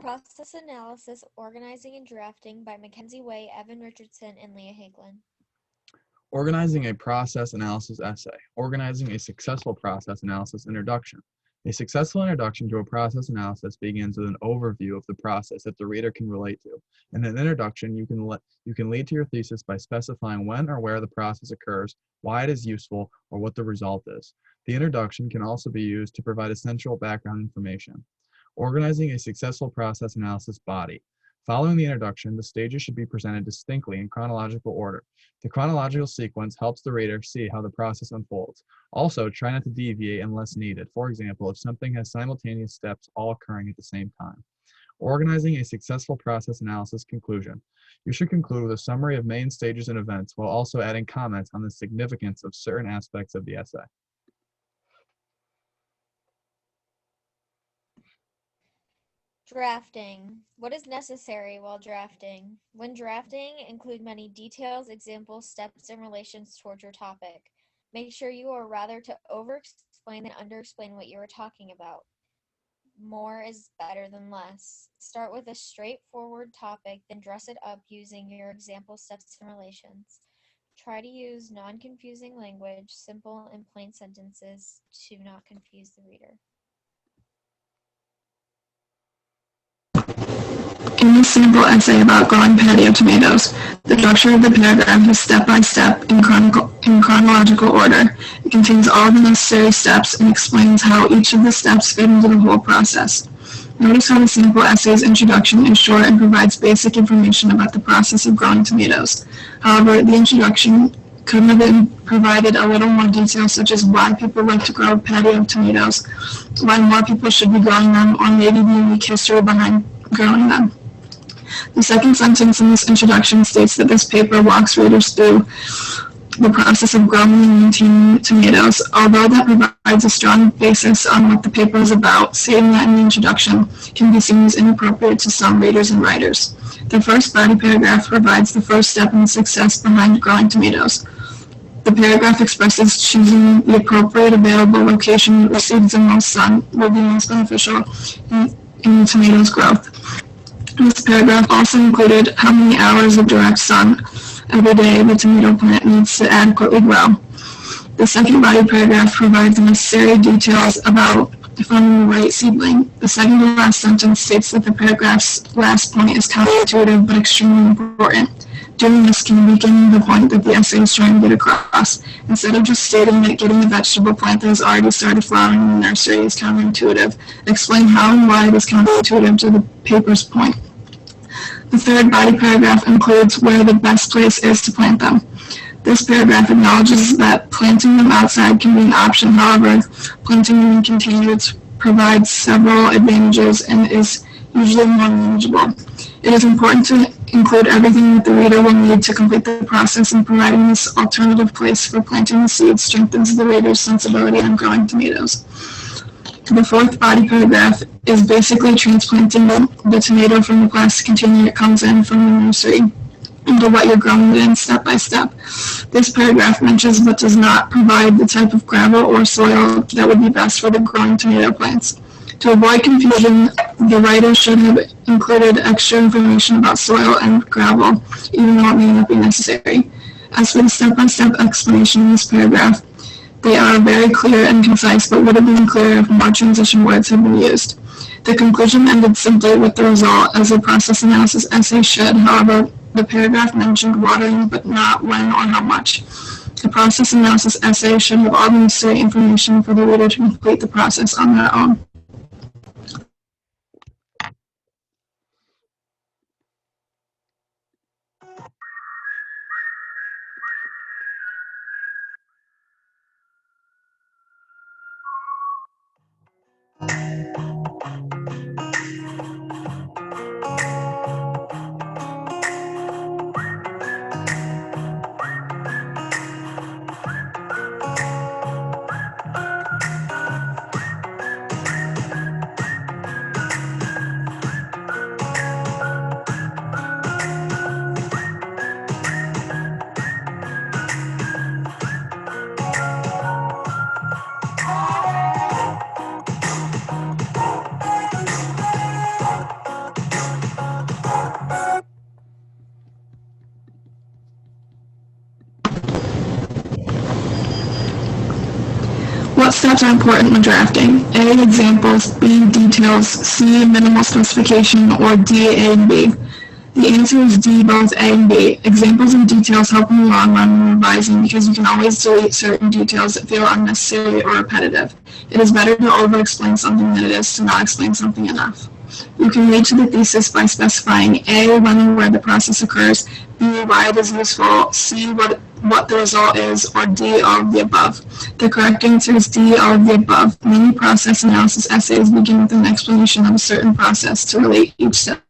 Process Analysis, Organizing and Drafting by Mackenzie Way, Evan Richardson, and Leah Hagelin. Organizing a process analysis essay. Organizing a successful process analysis introduction. A successful introduction to a process analysis begins with an overview of the process that the reader can relate to. In an introduction, you can lead to your thesis by specifying when or where the process occurs, why it is useful, or what the result is. The introduction can also be used to provide essential background information. Organizing a successful process analysis body. Following the introduction, the stages should be presented distinctly in chronological order. The chronological sequence helps the reader see how the process unfolds. Also, try not to deviate unless needed. For example, if something has simultaneous steps all occurring at the same time. Organizing a successful process analysis conclusion. You should conclude with a summary of main stages and events while also adding comments on the significance of certain aspects of the essay. Drafting. What is necessary while drafting? When drafting, include many details, examples, steps, and relations toward your topic. Make sure you are rather to over-explain than under-explain what you are talking about. More is better than less. Start with a straightforward topic, then dress it up using your example steps and relations. Try to use non-confusing language, simple and plain sentences to not confuse the reader. In this sample essay about growing patio tomatoes, the structure of the paragraph is step-by-step in chronological order. It contains all the necessary steps and explains how each of the steps fit into the whole process. Notice how the sample essay's introduction is short and provides basic information about the process of growing tomatoes. However, the introduction could have been provided a little more detail, such as why people like to grow patio tomatoes, why more people should be growing them, or maybe the unique history behind growing them. The second sentence in this introduction states that this paper walks readers through the process of growing and maintaining tomatoes. Although that provides a strong basis on what the paper is about, stating that in the introduction can be seen as inappropriate to some readers and writers. The first body paragraph provides the first step in the success behind growing tomatoes. The paragraph expresses choosing the appropriate available location that receives the most sun will be most beneficial in the tomatoes' growth. This paragraph also included how many hours of direct sun every day the tomato plant needs to adequately grow. The second body paragraph provides necessary details about finding the right seedling. The second to last sentence states that the paragraph's last point is counterintuitive but extremely important. Doing this can weaken the point that the essay is trying to get across. Instead of just stating that getting the vegetable plant that has already started flowering in the nursery is counterintuitive, explain how and why it is counterintuitive to the paper's point. The third body paragraph includes where the best place is to plant them. This paragraph acknowledges that planting them outside can be an option. However, planting them in containers provides several advantages and is usually more manageable. It is important to include everything that the reader will need to complete the process, and providing this alternative place for planting the seeds strengthens the reader's sensibility on growing tomatoes. The fourth body paragraph is basically transplanting the tomato from the plastic container it comes in from the nursery into what you're growing it in step by step. This paragraph mentions but does not provide the type of gravel or soil that would be best for the growing tomato plants. To avoid confusion, the writer should have included extra information about soil and gravel, even though it may not be necessary. As for the step-by-step explanation in this paragraph, they are very clear and concise, but would have been clearer if more transition words had been used. The conclusion ended simply with the result, as a process analysis essay should. However, the paragraph mentioned watering, but not when or how much. The process analysis essay should have all the necessary information for the reader to complete the process on their own. What steps are important when drafting? A, examples, B, details, C, minimal specification, or D, A and B? The answer is D, both A and B. Examples and details help in the long run when revising because you can always delete certain details that feel unnecessary or repetitive. It is better to over-explain something than it is to not explain something enough. You can read to the thesis by specifying A, when and where the process occurs, B, why it is useful, C, what the result is, or D, all of the above. The correct answer is D, all of the above. Many process analysis essays begin with an explanation of a certain process to relate each step